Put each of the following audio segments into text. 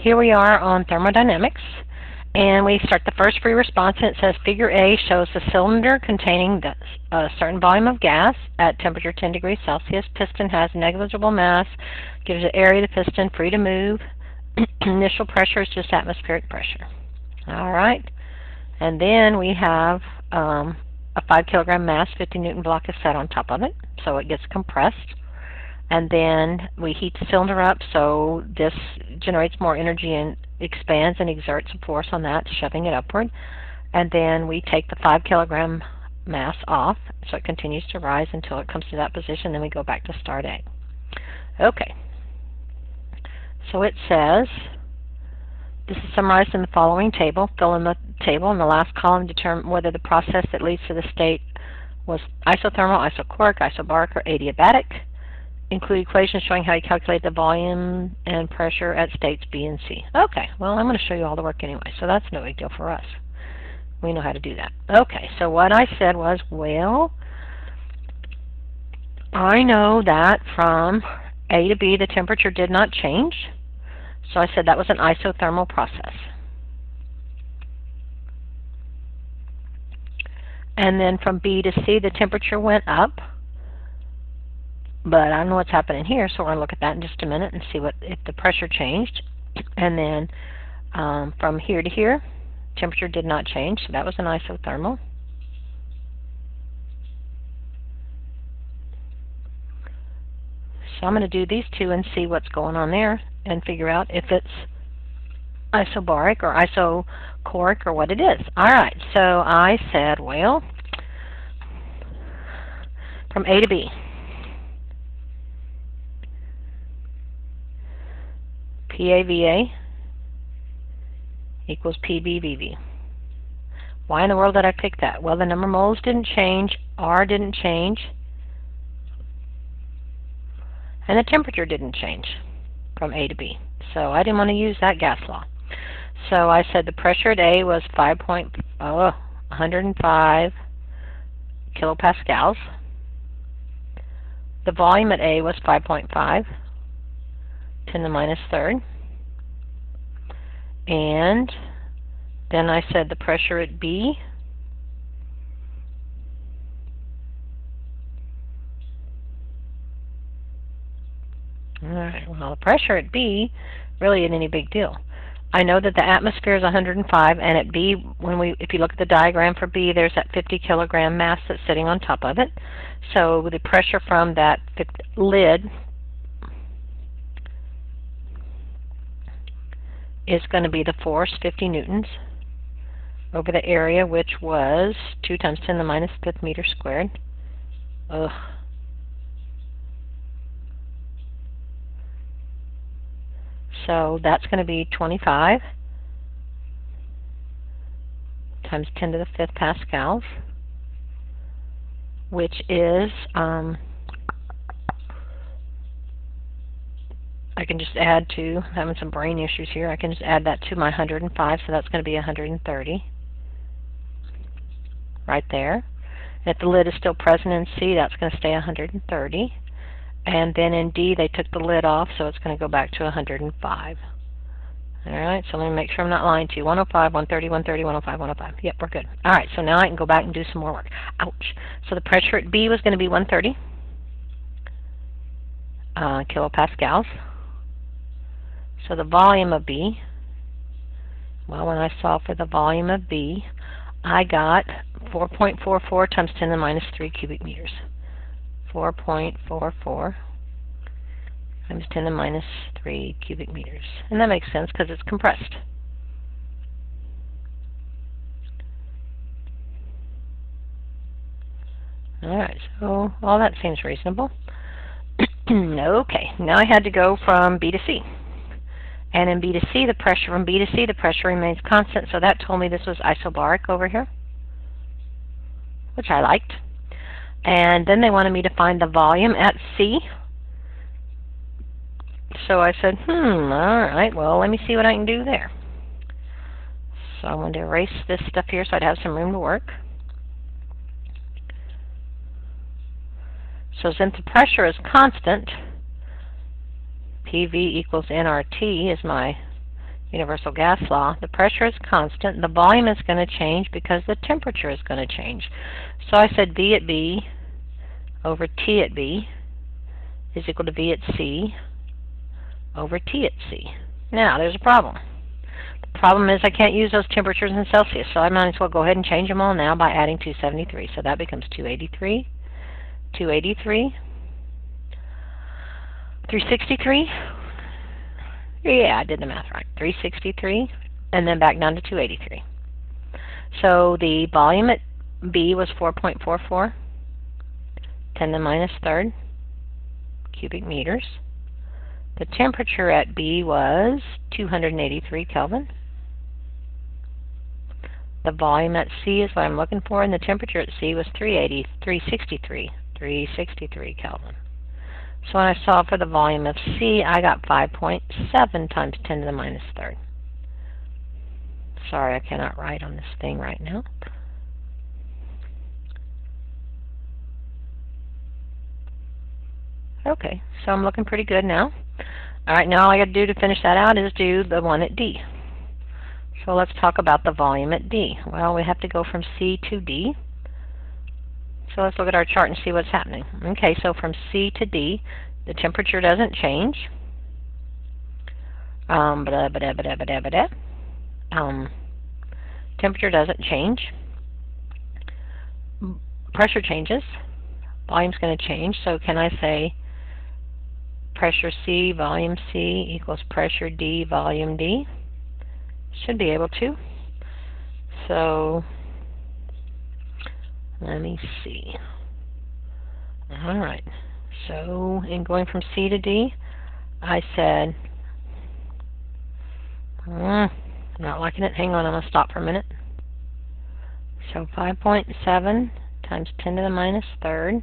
Here we are on thermodynamics, and we start the first free response, and it says Figure A shows a cylinder containing a certain volume of gas at temperature 10 degrees Celsius. Piston has negligible mass, gives the area of the piston free to move. Initial pressure is just atmospheric pressure. All right, and then we have a 5 kilogram mass, 50 Newton block is set on top of it, so it gets compressed. And then we heat the cylinder up, so this generates more energy and expands and exerts a force on that, shoving it upward. And then we take the 5 kilogram mass off, so it continues to rise until it comes to that position, then we go back to start A. Okay. So it says, this is summarized in the following table. Fill in the table in the last column, determine whether the process that leads to the state was isothermal, isochoric, isobaric, or adiabatic. Include equations showing how you calculate the volume and pressure at states B and C. Okay, well, I'm going to show you all the work anyway, so that's no big deal for us. We know how to do that. Okay, so what I said was, well, I know that from A to B the temperature did not change, so I said that was an isothermal process. And then from B to C the temperature went up. But I don't know what's happening here, so we're going to look at that in just a minute and see if the pressure changed. And then from here to here, temperature did not change, so that was an isothermal. So I'm going to do these two and see what's going on there and figure out if it's isobaric or isochoric or what it is. All right, so I said, well, from A to B. PAVA equals PBVV. Why in the world did I pick that? Well, the number of moles didn't change, R didn't change, and the temperature didn't change from A to B. So I didn't want to use that gas law. So I said the pressure at A was 105 kilopascals. The volume at A was 5.5. 10 to the minus third. And then I said the pressure at B Alright, well, the pressure at B really isn't any big deal. I know that the atmosphere is 105, and at B, if you look at the diagram for B, there's that 50 kilogram mass that's sitting on top of it. So the pressure from that lid is going to be the force, 50 newtons, over the area, which was 2 times 10 to the minus 5th meter squared. Ugh. So that's going to be 25 times 10 to the 5th pascals, which is, I can just add to, having some brain issues here, I can just add that to my 105, so that's going to be 130 right there. If the lid is still present in C, that's going to stay 130. And then in D, they took the lid off, so it's going to go back to 105. Alright, so let me make sure I'm not lying to you. 105, 130, 130, 105, 105. Yep, we're good. Alright, so now I can go back and do some more work. Ouch. So the pressure at B was going to be 130 kilopascals. So the volume of B, well, when I solved for the volume of B, I got 4.44 times 10 to the minus 3 cubic meters. 4.44 times 10 to the minus 3 cubic meters. And that makes sense because it's compressed. Alright, so all that seems reasonable. Okay, now I had to go from B to C. And in B to C, the pressure remains constant, so that told me this was isobaric over here, which I liked. And then they wanted me to find the volume at C. So I said, alright, well, let me see what I can do there. So I'm going to erase this stuff here so I'd have some room to work. So since the pressure is constant, PV equals nRT is my universal gas law. The pressure is constant. The volume is going to change because the temperature is going to change. So I said V at B over T at B is equal to V at C over T at C. Now, there's a problem. The problem is I can't use those temperatures in Celsius, so I might as well go ahead and change them all now by adding 273. So that becomes 283, 283, 363. Yeah, I did the math right. 363, and then back down to 283. So the volume at B was 4.44, 10 to the minus third cubic meters. The temperature at B was 283 Kelvin. The volume at C is what I'm looking for, and the temperature at C was 363 Kelvin. So when I solved for the volume of C, I got 5.7 times 10 to the minus third. Sorry, I cannot write on this thing right now. Okay, so I'm looking pretty good now. All right, now all I got to do to finish that out is do the one at D. So let's talk about the volume at D. Well, we have to go from C to D. So let's look at our chart and see what's happening. Okay, so from C to D, the temperature doesn't change. Temperature doesn't change. Pressure changes. Volume's going to change. So can I say pressure C, volume C equals pressure D, volume D? Should be able to. So let me see. All right. So in going from C to D, I said, not liking it. Hang on, I'm going to stop for a minute. So 5.7 times 10 to the minus third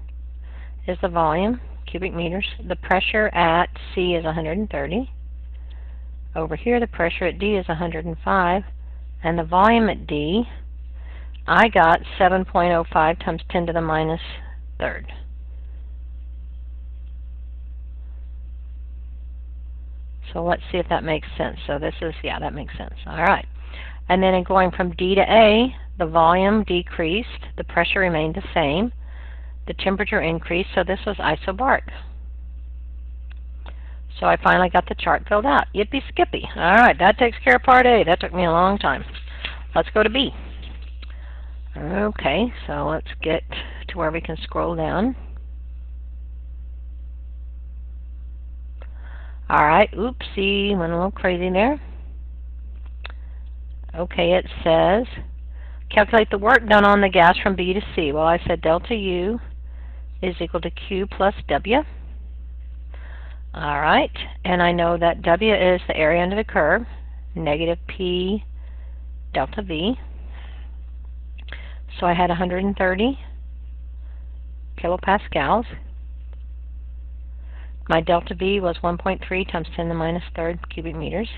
is the volume, cubic meters. The pressure at C is 130. Over here, the pressure at D is 105. And the volume at D, I got 7.05 times 10 to the minus third. So let's see if that makes sense. So this is, yeah, that makes sense. All right. And then in going from D to A, the volume decreased. The pressure remained the same. The temperature increased, so this was isobaric. So I finally got the chart filled out. Yippee skippy. All right, that takes care of part A. That took me a long time. Let's go to B. Okay, so let's get to where we can scroll down. All right, oopsie, went a little crazy there. Okay, it says, calculate the work done on the gas from B to C. Well, I said delta U is equal to Q plus W. All right, and I know that W is the area under the curve, negative P delta V. So I had 130 kilopascals. My delta V was 1.3 times 10 to the minus third cubic meters.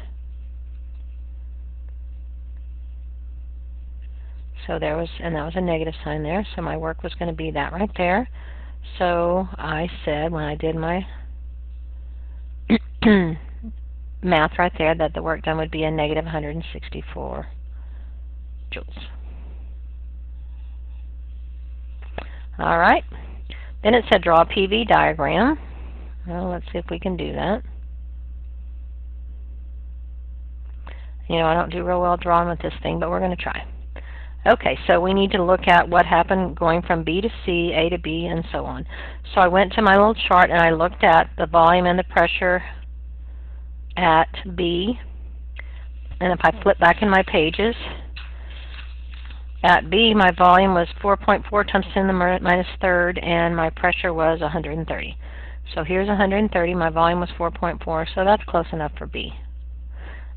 So there was, and that was a negative sign there, so my work was going to be that right there. So I said when I did my math right there that the work done would be a negative 164 joules. All right. Then it said draw a PV diagram. Well, let's see if we can do that. You know, I don't do real well drawing with this thing, but we're going to try. Okay, so we need to look at what happened going from B to C, A to B, and so on. So I went to my little chart and I looked at the volume and the pressure at B. And if I flip back in my pages, at B, my volume was 4.4 times 10 to the minus third, and my pressure was 130. So here's 130. My volume was 4.4, so that's close enough for B.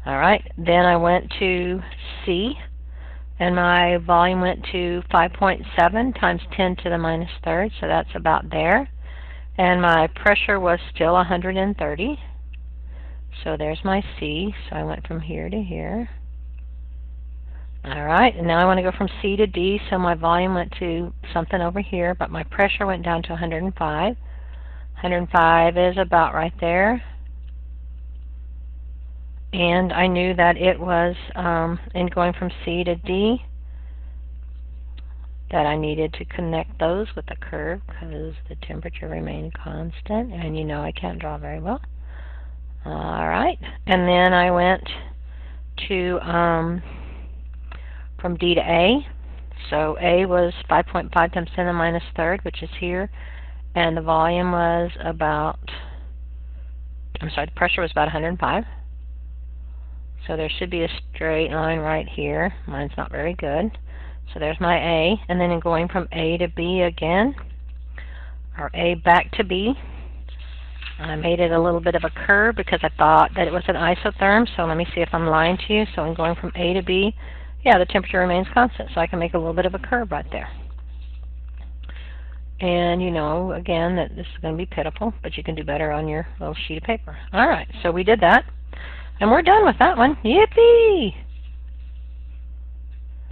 All right. Then I went to C, and my volume went to 5.7 times 10 to the minus third, so that's about there. And my pressure was still 130. So there's my C. So I went from here to here. All right, and now I want to go from C to D, so my volume went to something over here, but my pressure went down to 105. 105 is about right there. And I knew that it was, in going from C to D, that I needed to connect those with a curve because the temperature remained constant, and you know I can't draw very well. Alright, and then I went to, from D to A. So A was 5.5 times 10 to the minus third, which is here, and the volume was about, the pressure was about 105. So there should be a straight line right here. Mine's not very good. So there's my A, and then in going from A to B again, or A back to B, I made it a little bit of a curve because I thought that it was an isotherm, so let me see if I'm lying to you. So in going from A to B, yeah, the temperature remains constant, so I can make a little bit of a curve right there. And you know, again, that this is going to be pitiful, but you can do better on your little sheet of paper. Alright, so we did that, and we're done with that one. Yippee!